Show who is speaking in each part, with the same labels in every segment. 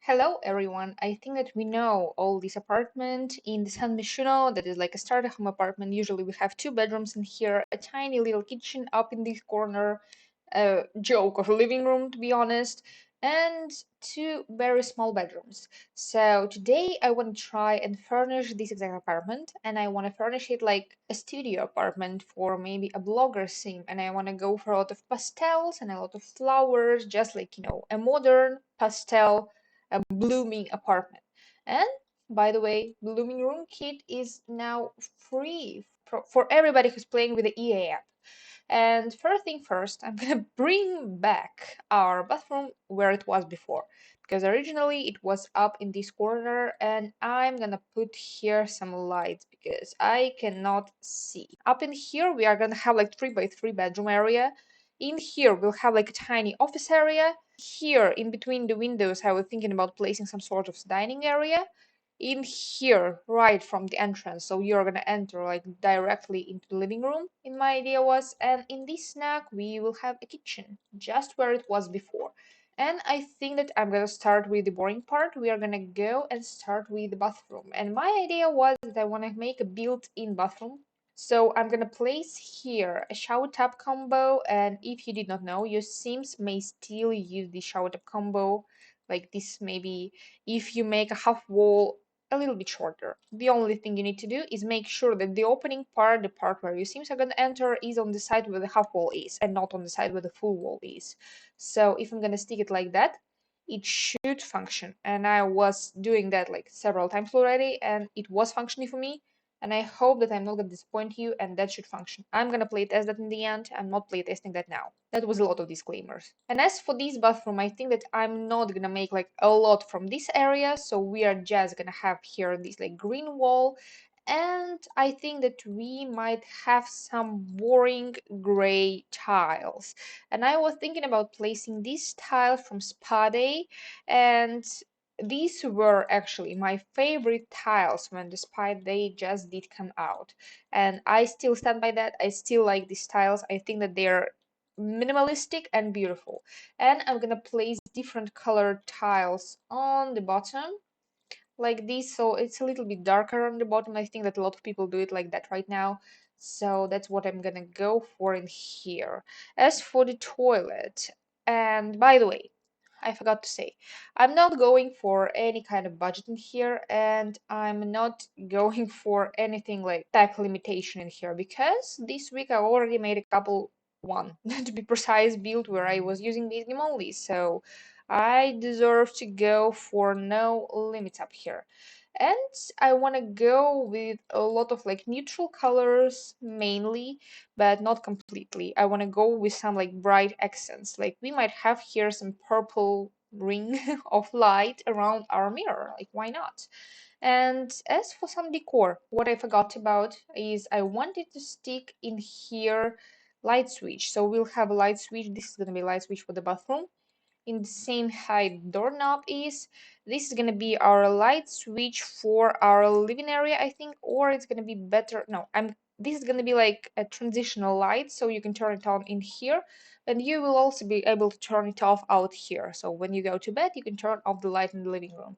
Speaker 1: Hello everyone. I think that we know all this apartment in the San Myshuno that is like a starter home apartment. Usually we have two bedrooms in here, a tiny little kitchen up in this corner, a joke of a living room to be honest, and two very small bedrooms. So today I want to try and furnish this exact apartment, and I want to furnish it like a studio apartment for maybe a blogger theme, and I want to go for a lot of pastels and a lot of flowers, just like a modern pastel a blooming apartment. And by the way, Blooming Room Kit is now free for everybody who's playing with the EA app. And first thing first, I'm gonna bring back our bathroom where it was before. Because originally it was up in this corner, and I'm gonna put here some lights because I cannot see. Up in here, we are gonna have like 3 by 3 bedroom area. In here, we'll have like a tiny office area. Here, in between the windows, I was thinking about placing some sort of dining area in here right from the entrance, so you're gonna enter like directly into the living room, in my idea was, and in this snack we will have a kitchen just where it was before. And I think that I'm gonna start with the boring part. We are gonna go and start with the bathroom, and my idea was that I want to make a built-in bathroom. So I'm gonna place here a shower tub combo, and if you did not know, your Sims may still use the shower tub combo like this. Maybe if you make a half wall a little bit shorter. The only thing you need to do is make sure that the opening part, the part where your Sims are going to enter, is on the side where the half wall is and not on the side where the full wall is. So if I'm going to stick it like that, it should function. And I was doing that like several times already, and it was functioning for me. And I hope that I'm not going to disappoint you, and that should function. I'm going to play test that in the end. I'm not play testing that now. That was a lot of disclaimers. And as for this bathroom, I think that I'm not gonna make like a lot from this area, so we are just gonna have here this like green wall, and I think that we might have some boring gray tiles. And I was thinking about placing this tile from Spa Day, and these were actually my favorite tiles when the Spa Day just did come out. And I still stand by that. I still like these tiles. I think that they're minimalistic and beautiful. And I'm gonna place different colored tiles on the bottom like this, so it's a little bit darker on the bottom. I think that a lot of people do it like that right now, so that's what I'm gonna go for in here. As for the toilet, and by the way, I forgot to say, I'm not going for any kind of budget in here, and I'm not going for anything like tech limitation in here, because this week I already made a couple, one to be precise, build where I was using these only, so I deserve to go for no limits up here. And I want to go with a lot of like neutral colors mainly, but not completely. I want to go with some like bright accents. Like we might have here some purple ring of light around our mirror. Like why not? And as for some decor, what I forgot about is I wanted to stick in here light switch. So we'll have a light switch. This is going to be a light switch for the bathroom in the same height doorknob is. This is gonna be our light switch for our living area, I think, or it's gonna be better. No, this is gonna be like a transitional light, so you can turn it on in here, and you will also be able to turn it off out here. So when you go to bed, you can turn off the light in the living room.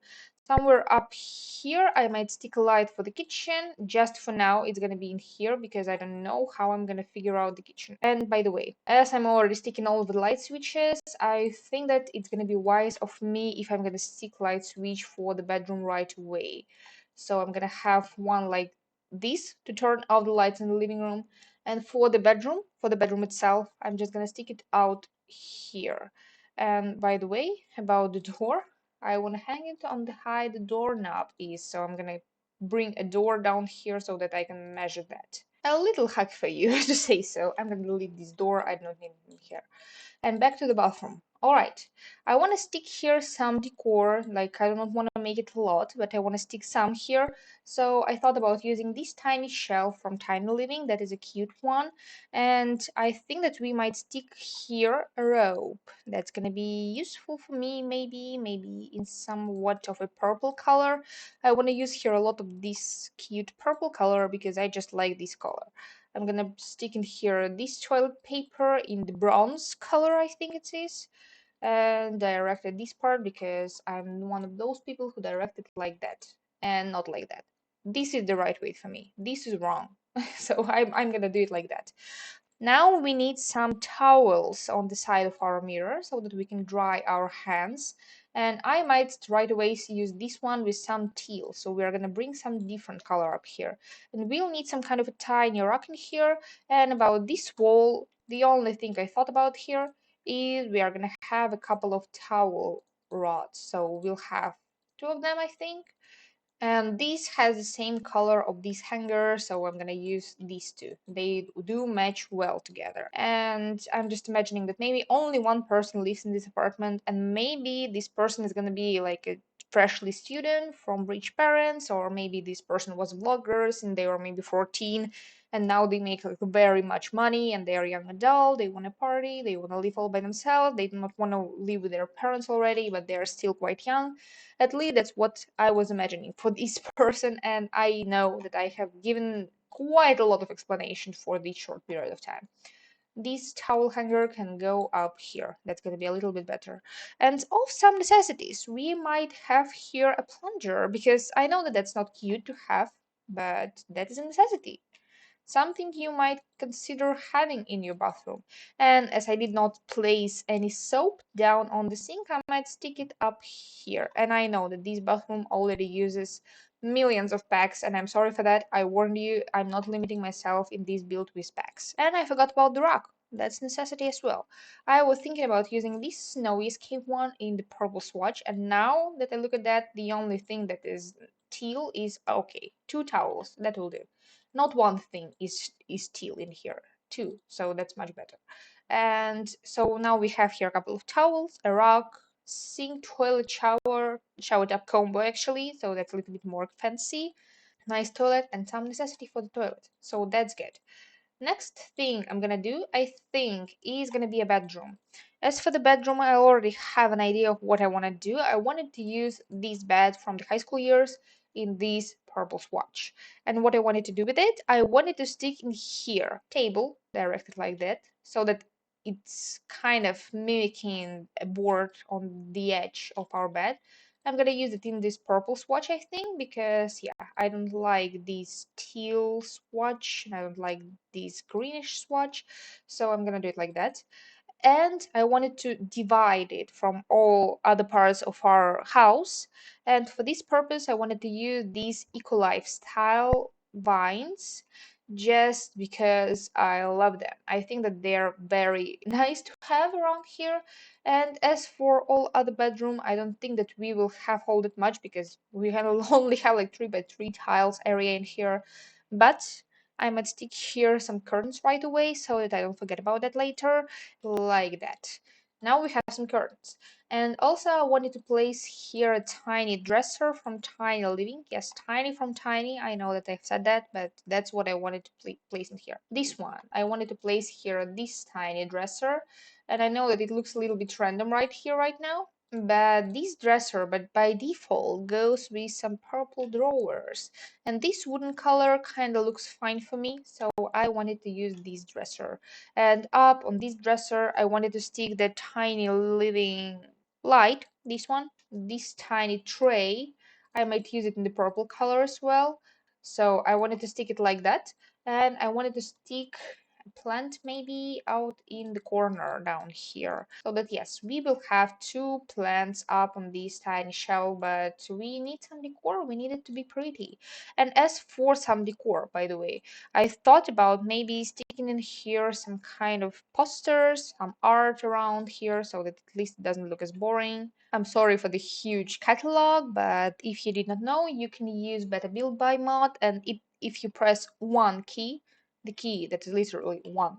Speaker 1: Somewhere up here, I might stick a light for the kitchen. Just for now, it's gonna be in here because I don't know how I'm gonna figure out the kitchen. And by the way, as I'm already sticking all of the light switches, I think that it's gonna be wise of me if I'm gonna stick light switch for the bedroom right away. So I'm gonna have one like this to turn off the lights in the living room. And for the bedroom itself, I'm just gonna stick it out here. And by the way, about the door, I want to hang it on the height the doorknob is, so I'm gonna bring a door down here so that I can measure that. A little hack for you to say so. I'm gonna delete this door, I don't need it here. And back to the bathroom. Alright, I want to stick here some decor, like I don't want to make it a lot, but I want to stick some here. So I thought about using this tiny shelf from Tiny Living, that is a cute one. And I think that we might stick here a rope. That's gonna be useful for me, maybe in somewhat of a purple color. I want to use here a lot of this cute purple color because I just like this color. I'm gonna stick in here this toilet paper in the bronze color, I think it is. and directed this part because I'm one of those people who directed like that and not like that. This is the right way for me. This is wrong. So I'm gonna do it like that. Now we need some towels on the side of our mirror so that we can dry our hands. And I might right away use this one with some teal. So we are going to bring some different color up here. And we'll need some kind of a tiny rock in here. And about this wall, the only thing I thought about here is we are going to have a couple of towel rods. So we'll have two of them, I think. And this has the same color of this hanger, so I'm gonna use these two. They do match well together. And I'm just imagining that maybe only one person lives in this apartment, and maybe this person is gonna be like a freshly student from rich parents, or maybe this person was vloggers and they were maybe 14 and now they make like very much money and they are a young adult, they want to party, they want to live all by themselves, they do not want to live with their parents already, but they're still quite young. At least that's what I was imagining for this person, and I know that I have given quite a lot of explanation for this short period of time. This towel hanger can go up here. That's going to be a little bit better. And of some necessities, we might have here a plunger because I know that that's not cute to have, but that is a necessity, something you might consider having in your bathroom. And as I did not place any soap down on the sink, I might stick it up here. And I know that this bathroom already uses millions of packs, and I'm sorry for that. I warned you, I'm not limiting myself in this build with packs. And I forgot about the rock. That's necessity as well. I was thinking about using this snowy escape one in the purple swatch, and now that I look at that, the only thing that is teal is okay. Two towels, that will do. Not one thing is teal in here, two, so that's much better. And so now we have here a couple of towels, a rug, sink, toilet, shower tub combo actually, so that's a little bit more fancy. Nice toilet and some necessity for the toilet, so that's good. Next thing I'm gonna do, I think, is gonna be a bedroom. As for the bedroom, I already have an idea of what I want to do. I wanted to use this bed from the high school years in this purple swatch. And what I wanted to do with it, I wanted to stick in here, table, directed like that, so that it's kind of mimicking a board on the edge of our bed. I'm gonna use it in this purple swatch, I think, because yeah, I don't like this teal swatch, and I don't like this greenish swatch, so I'm gonna do it like that. And I wanted to divide it from all other parts of our house. And for this purpose, I wanted to use these eco lifestyle vines just because I love them. I think that they're very nice to have around here. And as for all other bedroom, I don't think that we will have all that much because we can only have like 3 by 3 tiles area in here. But I might stick here some curtains right away so that I don't forget about that later, like that. Now we have some curtains. And also I wanted to place here a tiny dresser from Tiny Living. Yes, tiny from Tiny. I know that I've said that, but that's what I wanted to place in here. This one. I wanted to place here this tiny dresser. And I know that it looks a little bit random right here, right now. But this dresser, but by default, goes with some purple drawers. And this wooden color kind of looks fine for me, so I wanted to use this dresser. And up on this dresser, I wanted to stick the Tiny Living light, this one, this tiny tray. I might use it in the purple color as well. So I wanted to stick it like that. And I wanted to stick a plant maybe out in the corner down here. So that yes, we will have two plants up on this tiny shelf, but we need some decor. We need it to be pretty. And as for some decor, by the way, I thought about maybe sticking in here some kind of posters, some art around here so that at least it doesn't look as boring. I'm sorry for the huge catalog, but if you did not know, you can use Better Build by mod, and if you press one key, the key that is literally one,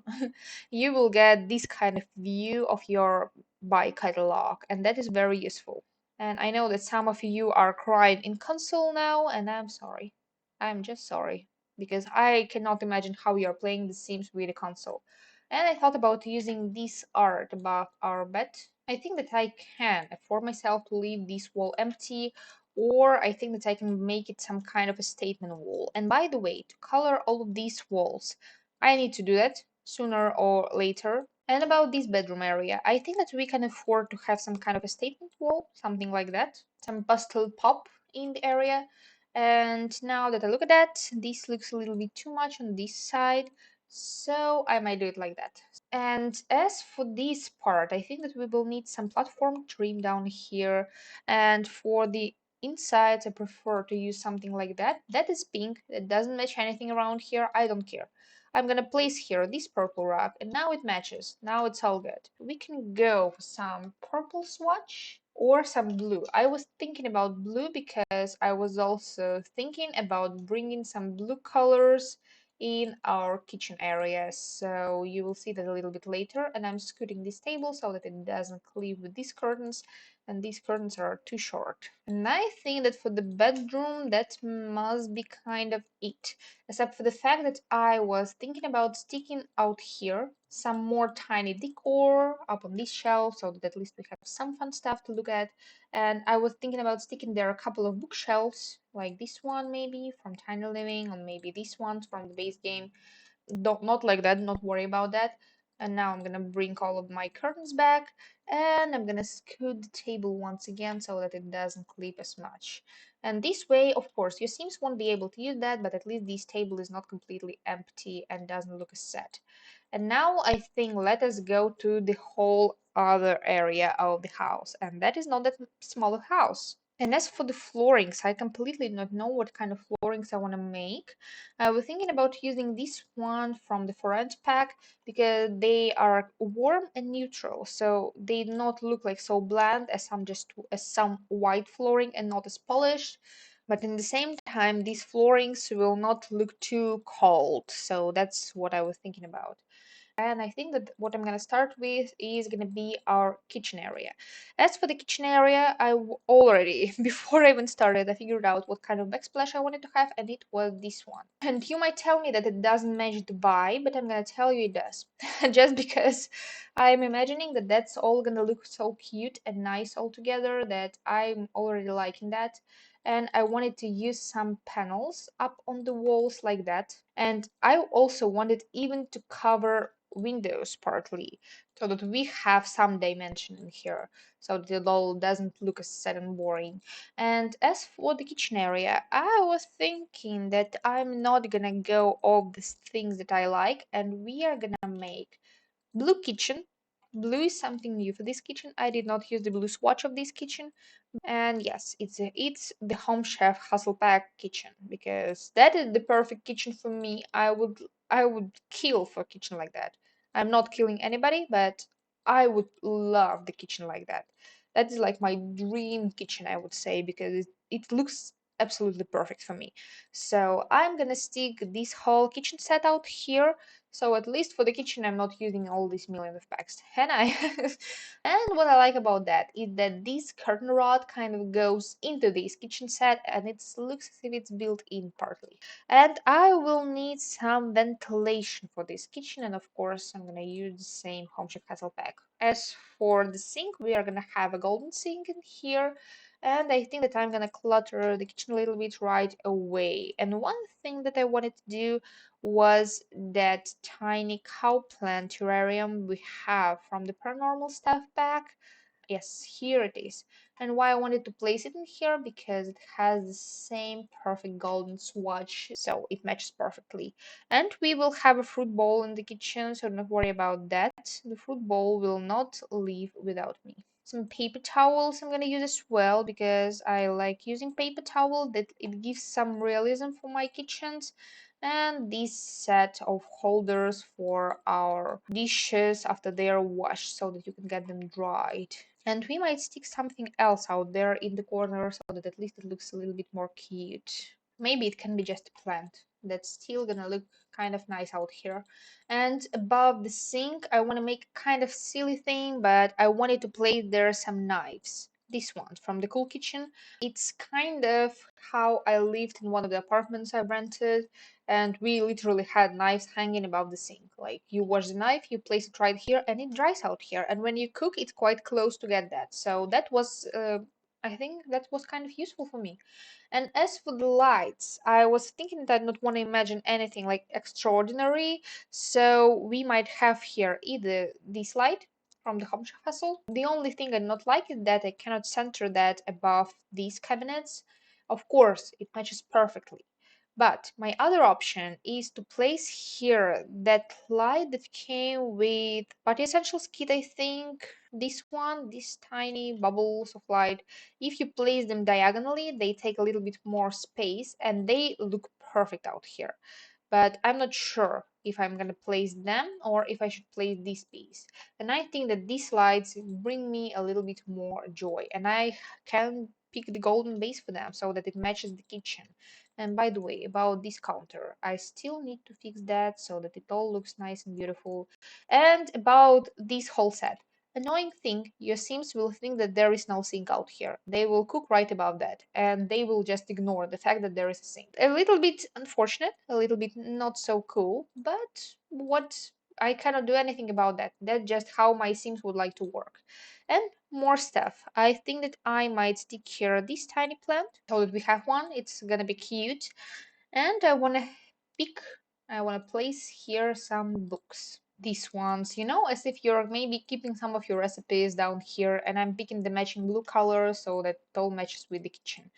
Speaker 1: you will get this kind of view of your buy catalog, and that is very useful. And I know that some of you are crying in console now, and I'm sorry. I'm just sorry because I cannot imagine how you are playing The Sims with a console. And I thought about using this art above our bed. I think that I can afford myself to leave this wall empty, or I think that I can make it some kind of a statement wall. And by the way, to color all of these walls, I need to do that sooner or later. And about this bedroom area, I think that we can afford to have some kind of a statement wall, something like that, some pastel pop in the area. And now that I look at that, this looks a little bit too much on this side, so I might do it like that. And as for this part, I think that we will need some platform trim down here. And for the insides, I prefer to use something like that. That is pink. It doesn't match anything around here. I don't care. I'm gonna place here this purple rug, and now it matches. Now it's all good. We can go for some purple swatch or some blue. I was thinking about blue because I was also thinking about bringing some blue colors in our kitchen area. So you will see that a little bit later. And I'm scooting this table so that it doesn't cleave with these curtains, and these curtains are too short. And I think that for the bedroom, that must be kind of it, except for the fact that I was thinking about sticking out here some more tiny decor up on this shelf so that at least we have some fun stuff to look at. And I was thinking about sticking there a couple of bookshelves, like this one maybe from Tiny Living, or maybe this one from the base game. Not like that, not worry about that. And now I'm gonna bring all of my curtains back, and I'm gonna scoot the table once again so that it doesn't clip as much. And this way, of course, your Sims won't be able to use that, but at least this table is not completely empty and doesn't look as sad. And now I think let us go to the whole other area of the house, and that is not that small a house. And as for the floorings, I completely do not know what kind of floorings I want to make. I was thinking about using this one from the Forage pack because they are warm and neutral, so they do not look like so bland as some white flooring and not as polished. But in the same time, these floorings will not look too cold, so that's what I was thinking about. And I think that what I'm going to start with is going to be our kitchen area. As for the kitchen area, already, before I even started, I figured out what kind of backsplash I wanted to have, and it was this one. And you might tell me that it doesn't match the vibe, but I'm going to tell you it does. Just because I'm imagining that that's all going to look so cute and nice all together that I'm already liking that. And I wanted to use some panels up on the walls like that. And I also wanted even to cover windows partly so that we have some dimension in here so that it all doesn't look as sad and boring. And as for the kitchen area, I was thinking that I'm not gonna go all these things that I like, and we are gonna make blue kitchen. Blue is something new for this kitchen. I did not use the blue swatch of this kitchen, and yes, it's the Home Chef Hasselback kitchen because that is the perfect kitchen for me. I would kill for a kitchen like that. I'm not killing anybody, but I would love the kitchen like that. That is like my dream kitchen, I would say, because it looks absolutely perfect for me. So I'm gonna stick this whole kitchen set out here. So at least for the kitchen, I'm not using all these million of packs. And I And what I like about that is that this curtain rod kind of goes into this kitchen set and it looks as if it's built in partly. And I will need some ventilation for this kitchen, and of course I'm gonna use the same Home Chef Castle pack. As for the sink, we are gonna have a golden sink in here. And I think that I'm gonna clutter the kitchen a little bit right away. And one thing that I wanted to do was that tiny cow plant terrarium we have from the paranormal stuff pack. Yes, here it is. And why I wanted to place it in here because it has the same perfect golden swatch, so it matches perfectly. And we will have a fruit bowl in the kitchen, so don't worry about that. The fruit bowl will not leave without me. Some paper towels I'm gonna use as well because I like using paper towel, that it gives some realism for my kitchens. And this set of holders for our dishes after they are washed so that you can get them dried. And we might stick something else out there in the corner so that at least it looks a little bit more cute. Maybe it can be just a plant that's still gonna look kind of nice out here. And above the sink, I want to make a kind of silly thing, but I wanted to place there some knives. This one from the Cool Kitchen. It's kind of how I lived in one of the apartments I rented, and we literally had knives hanging above the sink. Like you wash the knife, you place it right here, and it dries out here. And when you cook, it's quite close to get that. So that was I think that was kind of useful for me. And as for the lights, I was thinking that I don't want to imagine anything like extraordinary. So we might have here either this light from the Hauptstraße. The only thing I don't like is that I cannot center that above these cabinets. Of course, it matches perfectly. But my other option is to place here that light that came with Party Essentials kit, I think. This one, these tiny bubbles of light. If you place them diagonally, they take a little bit more space and they look perfect out here. But I'm not sure if I'm gonna place them or if I should place this piece. And I think that these lights bring me a little bit more joy, and I can pick the golden base for them so that it matches the kitchen. And by the way, about this counter, I still need to fix that so that it all looks nice and beautiful. And about this whole set. Annoying thing, your Sims will think that there is no sink out here. They will cook right above that, and they will just ignore the fact that there is a sink. A little bit unfortunate, a little bit not so cool, but what, I cannot do anything about that. That's just how my Sims would like to work. And more stuff. I think that I might stick here this tiny plant so that we have one. It's gonna be cute. And pick, I wanna place here some books. These ones, as if you're maybe keeping some of your recipes down here, and I'm picking the matching blue color so that it all matches with the kitchen.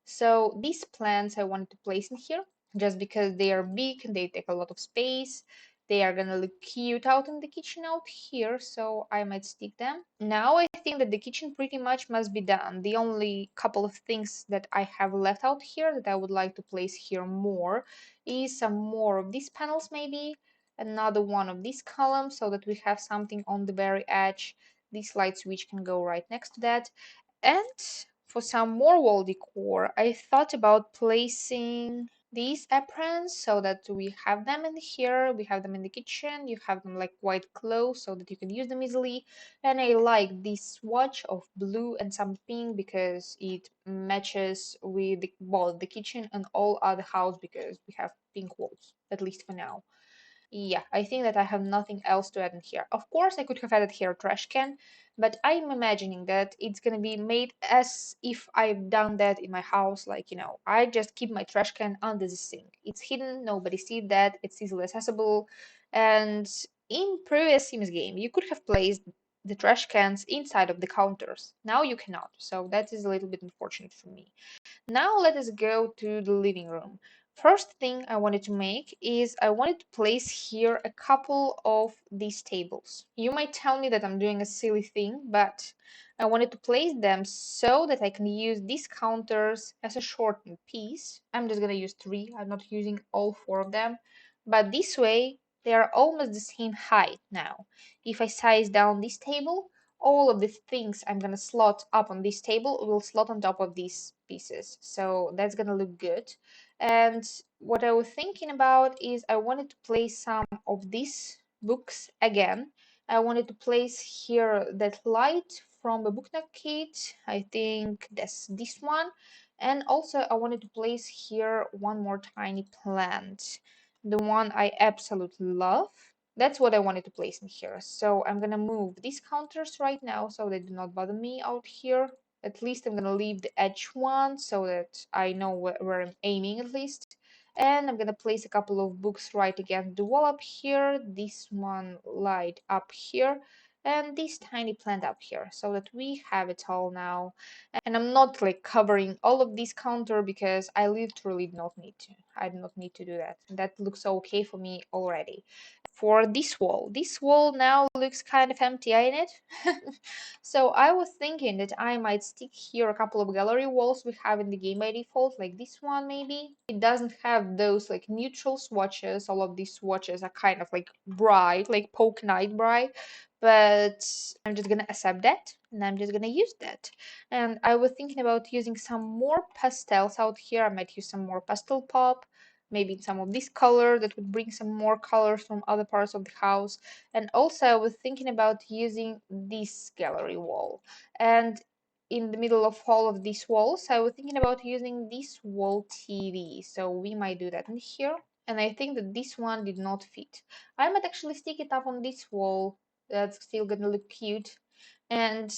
Speaker 1: So these plants I wanted to place in here just because they are big and they take a lot of space. They are gonna look cute out in the kitchen out here, so I might stick them. Now I think that the kitchen pretty much must be done. The only couple of things that I have left out here that I would like to place here more is some more of these panels maybe, another one of these columns so that we have something on the very edge. This light switch can go right next to that. And for some more wall decor, I thought about placing these aprons so that we have them in here, we have them in the kitchen, you have them like quite close so that you can use them easily. And I like this swatch of blue and some pink because it matches with both the kitchen and all other house because we have pink walls, at least for now. Yeah, I think that I have nothing else to add in here. Of course, I could have added here a trash can, but I'm imagining that it's gonna be made as if I've done that in my house. Like, I just keep my trash can under the sink. It's hidden, nobody sees that, it's easily accessible. And in previous Sims game, you could have placed the trash cans inside of the counters. Now you cannot, so that is a little bit unfortunate for me. Now let us go to the living room. First thing I wanted to make is I wanted to place here a couple of these tables. You might tell me that I'm doing a silly thing, but I wanted to place them so that I can use these counters as a shortened piece. I'm just gonna use three, I'm not using all four of them, but this way they are almost the same height now. If I size down this table, all of the things I'm gonna slot up on this table will slot on top of these pieces. So that's gonna look good. And what I was thinking about is I wanted to place some of these books again. I wanted to place here that light from the booknote kit. I think that's this one. And also I wanted to place here one more tiny plant. The one I absolutely love. That's what I wanted to place in here. So I'm gonna move these counters right now so they do not bother me out here. At least I'm gonna leave the edge one so that I know where I'm aiming at least. And I'm gonna place a couple of books right against the wall up here. This one light up here. And this tiny plant up here so that we have it all now. And I'm not like covering all of this counter because I literally do not need to. I do not need to do that. That looks okay for me already. For this wall now looks kind of empty, ain't it? So I was thinking that I might stick here a couple of gallery walls we have in the game by default, like this one maybe. It doesn't have those like neutral swatches. All of these swatches are kind of like bright, like poke night bright, but I'm just gonna accept that and I'm just gonna use that. And I was thinking about using some more pastels out here. I might use some more pastel pop, maybe some of this color that would bring some more colors from other parts of the house. And also I was thinking about using this gallery wall. And in the middle of all of these walls, I was thinking about using this wall TV. So we might do that in here. And I think that this one did not fit. I might actually stick it up on this wall. That's still gonna look cute. And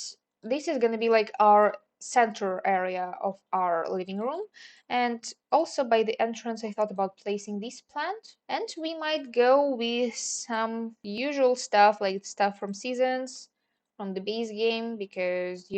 Speaker 1: this is gonna be like our center area of our living room. And also by the entrance, I thought about placing this plant. And we might go with some usual stuff like stuff from Seasons, from the base game, because,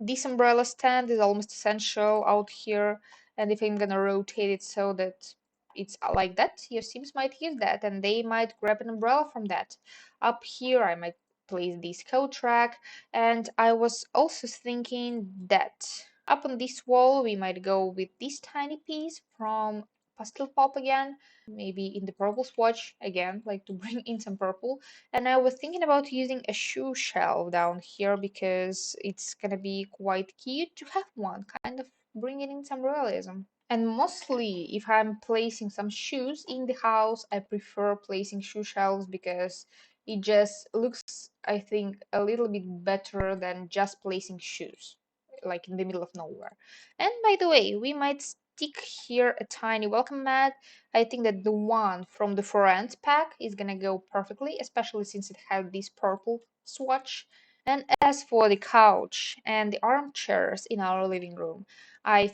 Speaker 1: this umbrella stand is almost essential out here. And if I'm gonna rotate it so that it's like that, your Sims might use that and they might grab an umbrella from that. Up here, I might place this coat rack, and I was also thinking that up on this wall we might go with this tiny piece from Pastel Pop again, maybe in the purple swatch again, like to bring in some purple. And I was thinking about using a shoe shelf down here because it's gonna be quite cute to have one, kind of bringing in some realism. And mostly, if I'm placing some shoes in the house, I prefer placing shoe shelves because it just looks, I think, a little bit better than just placing shoes, like in the middle of nowhere. And by the way, we might stick here a tiny welcome mat. I think that the one from the Friends pack is gonna go perfectly, especially since it has this purple swatch. And as for the couch and the armchairs in our living room, I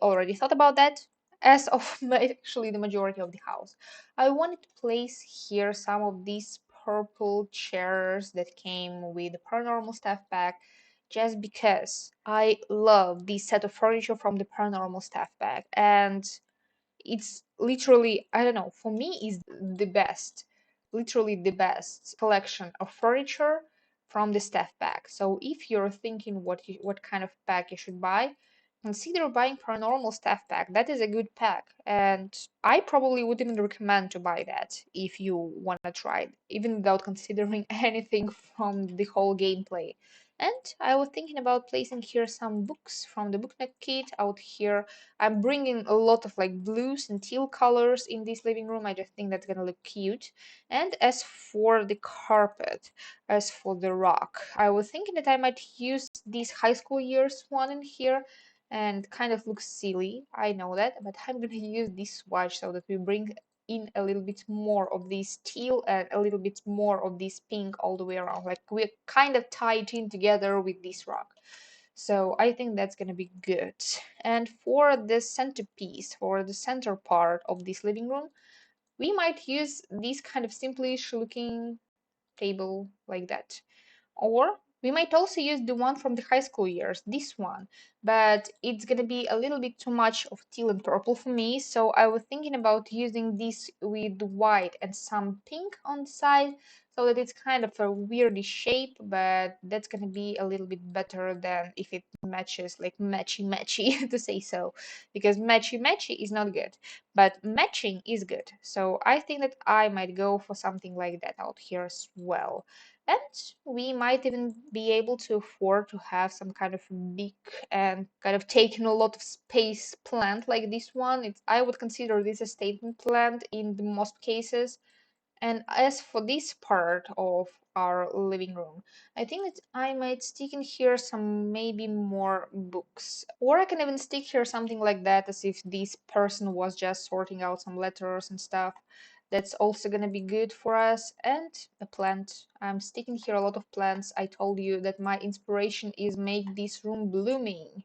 Speaker 1: already thought about that as of actually the majority of the house. I wanted to place here some of these purple chairs that came with the paranormal stuff pack just because I love this set of furniture from the paranormal stuff pack, and it's literally, I don't know, for me is the best, literally the best collection of furniture from the staff pack. So if you're thinking what kind of pack you should buy, consider buying paranormal staff pack. That is a good pack, and I probably would even recommend to buy that if you want to try it, even without considering anything from the whole gameplay. And I was thinking about placing here some books from the booknet kit out here. I'm bringing a lot of like blues and teal colors in this living room. I just think that's gonna look cute. And as for the carpet, as for the rock, I was thinking that I might use this high school years one in here and kind of looks silly. I know that, but I'm gonna use this swatch so that we bring in a little bit more of this teal and a little bit more of this pink all the way around. Like we're kind of tied in together with this rock. So I think that's gonna be good. And for the centerpiece, for the center part of this living room, we might use this kind of simplish looking table like that. Or we might also use the one from the high school years, this one, but it's gonna be a little bit too much of teal and purple for me, so I was thinking about using this with white and some pink on the side so that it's kind of a weirdy shape, but that's gonna be a little bit better than if it matches like matchy matchy to say so, because matchy matchy is not good, but matching is good. So I think that I might go for something like that out here as well. And we might even be able to afford to have some kind of big and kind of taking a lot of space plant like this one. I would consider this a statement plant in the most cases. And as for this part of our living room, I think that I might stick in here some maybe more books. Or I can even stick here something like that as if this person was just sorting out some letters and stuff. That's also gonna be good for us. And a plant. I'm sticking here a lot of plants. I told you that my inspiration is make this room blooming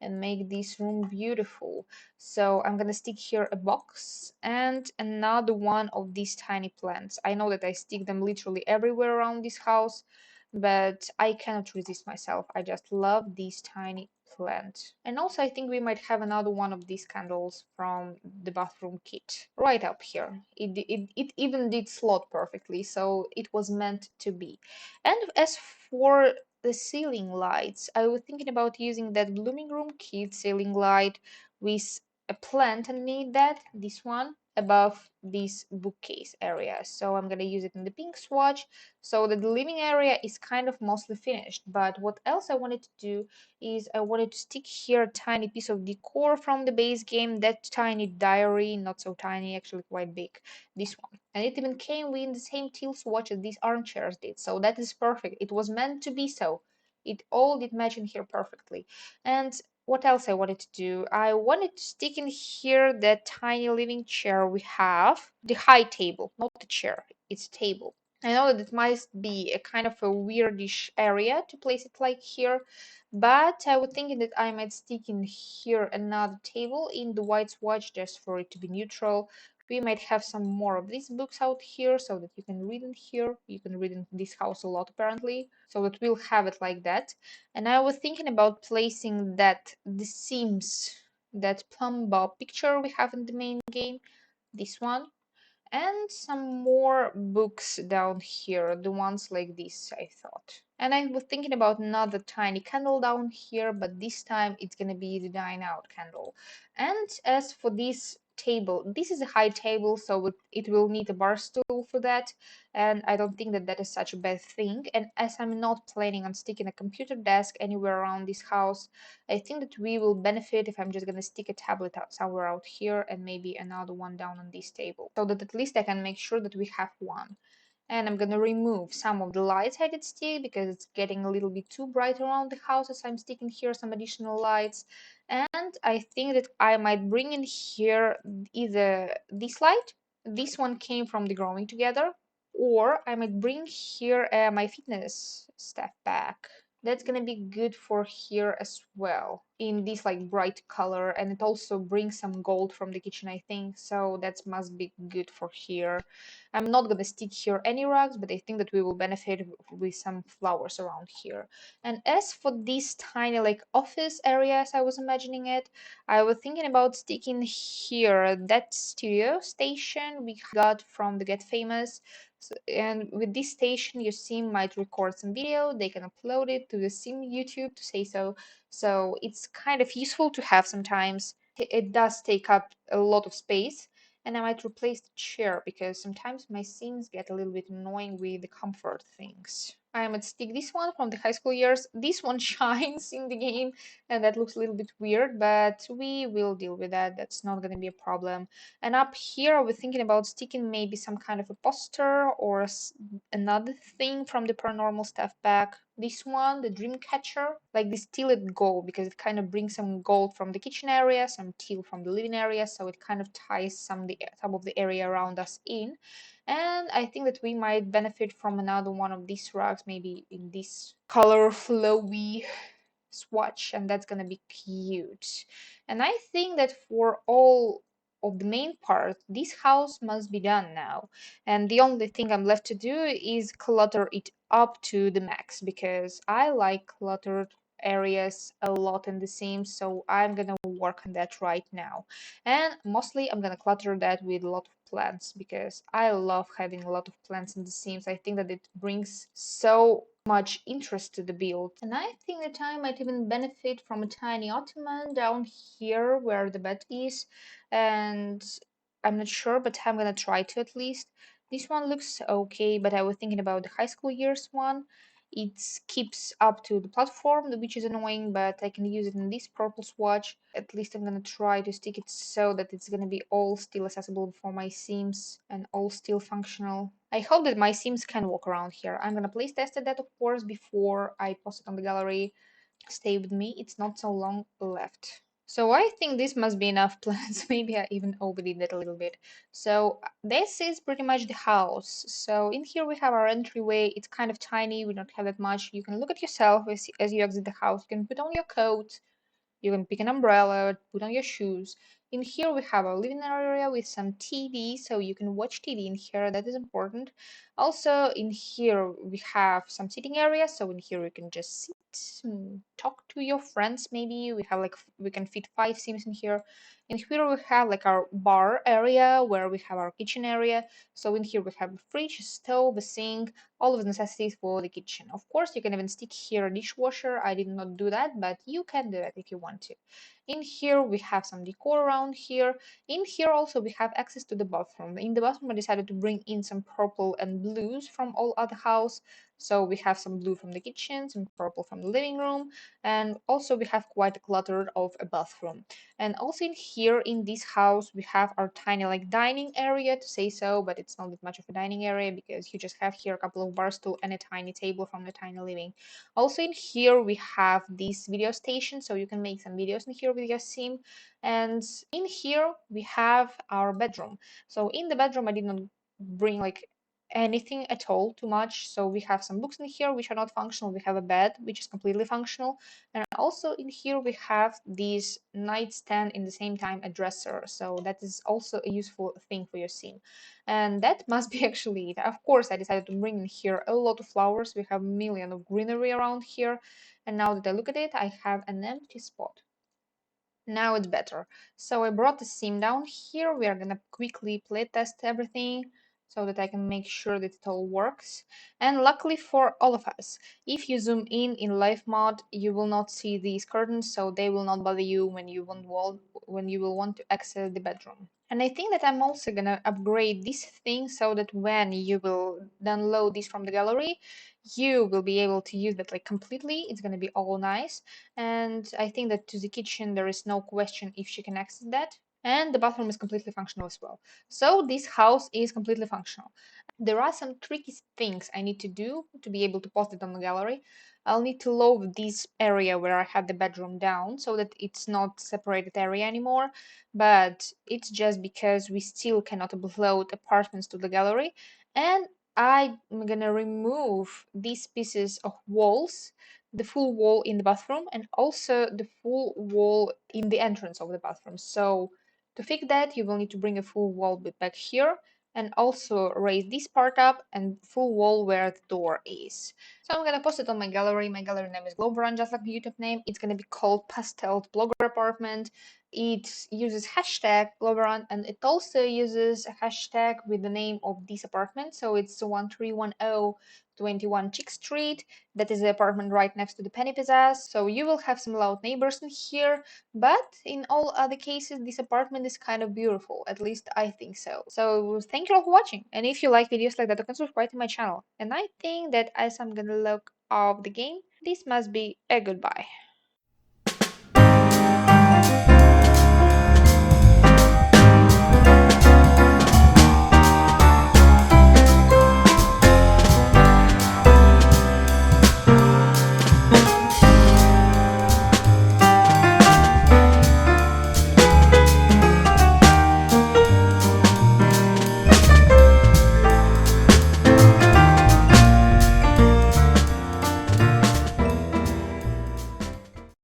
Speaker 1: and make this room beautiful. So I'm gonna stick here a box and another one of these tiny plants. I know that I stick them literally everywhere around this house, but I cannot resist myself. I just love these tiny plant. And also I think we might have another one of these candles from the bathroom kit right up here. It even did slot perfectly, so it was meant to be. And as for the ceiling lights, I was thinking about using that blooming room kit ceiling light with a plant underneath that, this one, above this bookcase area. So I'm gonna use it in the pink swatch so that the living area is kind of mostly finished. But what else I wanted to do is I wanted to stick here a tiny piece of decor from the base game, that tiny diary, not so tiny, actually quite big, this one. And it even came with the same teal swatch as these armchairs did, so that is perfect. It was meant to be so. It all did match in here perfectly. And what else I wanted to do? I wanted to stick in here that tiny living chair we have, the high table, not the chair, it's a table. I know that it might be a kind of a weirdish area to place it like here, but I was thinking that I might stick in here another table in the white swatch just for it to be neutral. We might have some more of these books out here so that you can read in here. You can read in this house a lot apparently, so that we'll have it like that. And I was thinking about placing that the Sims, that plum bob picture we have in the main game, this one, and some more books down here, the ones like this, I thought. And I was thinking about another tiny candle down here, but this time it's gonna be the dine out candle. And as for this table, this is a high table, so it will need a bar stool for that, and I don't think that that is such a bad thing. And as I'm not planning on sticking a computer desk anywhere around this house, I think that we will benefit if I'm just gonna stick a tablet out somewhere out here and maybe another one down on this table, so that at least I can make sure that we have one. And I'm gonna remove some of the lights I did stick because it's getting a little bit too bright around the house as I'm sticking here some additional lights. And I think that I might bring in here either this light, this one came from the Growing Together, or I might bring here my fitness stuff back. That's gonna be good for here as well in this like bright color, and it also brings some gold from the kitchen, I think, so that must be good for here. I'm not gonna stick here any rugs, but I think that we will benefit with some flowers around here. And as for this tiny like office area as I was imagining it, I was thinking about sticking here that studio station we got from the Get Famous. And with this station, your sim might record some video, they can upload it to the sim YouTube to say so. So it's kind of useful to have sometimes. It does take up a lot of space. And I might replace the chair because sometimes my sims get a little bit annoying with the comfort things. I might stick this one from the high school years. This one shines in the game and that looks a little bit weird, but we will deal with that. That's not going to be a problem. And up here, we're thinking about sticking maybe some kind of a poster or another thing from the paranormal stuff back. This one, the dream catcher, like this tealed gold, because it kind of brings some gold from the kitchen area, some teal from the living area, so it kind of ties some of the area around us in. And I think that we might benefit from another one of these rugs, maybe in this color flowy swatch, and that's gonna be cute. And I think that for all of the main part, this house must be done now. And the only thing I'm left to do is clutter it up to the max because I like cluttered areas a lot in the Sims, so I'm gonna work on that right now. And mostly I'm gonna clutter that with a lot of plants because I love having a lot of plants in the Sims. I think that it brings so much interest to the build. And I think that I might even benefit from a tiny ottoman down here where the bed is. And I'm not sure, but I'm gonna try to at least. This one looks okay, but I was thinking about the high school years one. It keeps up to the platform, which is annoying, but I can use it in this purple swatch. At least I'm gonna try to stick it so that it's gonna be all still accessible for my Sims and all still functional. I hope that my Sims can walk around here. I'm gonna place test that of course before I post it on the gallery. Stay with me, it's not so long left. So I think this must be enough plans. Maybe I even overdid that a little bit. So this is pretty much the house. So in here we have our entryway. It's kind of tiny. We don't have that much. You can look at yourself as you exit the house. You can put on your coat. You can pick an umbrella, put on your shoes. In here we have a living area with some TV, so you can watch TV in here. That is important. Also in here we have some sitting area, so in here you can just sit and talk to your friends. Maybe we have like we can fit 5 Sims in here. In here we have like our bar area where we have our kitchen area. So in here we have a fridge, a stove, a sink, all of the necessities for the kitchen. Of course, you can even stick here a dishwasher. I did not do that, but you can do that if you want to. In here, we have some decor around here. In here also, we have access to the bathroom. In the bathroom, I decided to bring in some purple and blues from all other house. So we have some blue from the kitchen, some purple from the living room, and also we have quite a clutter of a bathroom. And also in here, in this house, we have our tiny like dining area to say so, but it's not that much of a dining area because you just have here a couple of bar stool and a tiny table from the tiny living. Also in here, we have this video station, so you can make some videos in here with your sim. And in here, we have our bedroom. So in the bedroom, I did not bring like anything at all too much. So we have some books in here which are not functional. We have a bed which is completely functional, and also in here we have this nightstand in the same time a dresser. So that is also a useful thing for your scene. And that must be actually it. Of course, I decided to bring in here a lot of flowers. We have a million of greenery around here. And now that I look at it, I have an empty spot. Now it's better. So I brought the seam down here. We are gonna quickly play test everything so that I can make sure that it all works. And luckily for all of us, if you zoom in live mode, you will not see these curtains, so they will not bother you when you will want to access the bedroom. And I think that I'm also gonna upgrade this thing so that when you will download this from the gallery, you will be able to use that like completely. It's gonna be all nice. And I think that to the kitchen there is no question if she can access that. And the bathroom is completely functional as well. So this house is completely functional. There are some tricky things I need to do to be able to post it on the gallery. I'll need to lower this area where I have the bedroom down so that it's not separated area anymore. But it's just because we still cannot upload apartments to the gallery. And I'm gonna remove these pieces of walls, the full wall in the bathroom and also the full wall in the entrance of the bathroom. So to fix that, you will need to bring a full wall bit back here and also raise this part up and full wall where the door is. So I'm gonna post it on my gallery. My gallery name is Globaran, just like my YouTube name. It's gonna be called Pastels Blogger Apartment. It uses hashtag Globaran and it also uses a hashtag with the name of this apartment. So it's 1310 21 Chick Street. That is the apartment right next to the Penny Pizzazz. So you will have some loud neighbors in here, but in all other cases, this apartment is kind of beautiful. At least I think so. So thank you all for watching. And if you like videos like that, you can subscribe to my channel. And I think that as I'm gonna look off the game, this must be a goodbye.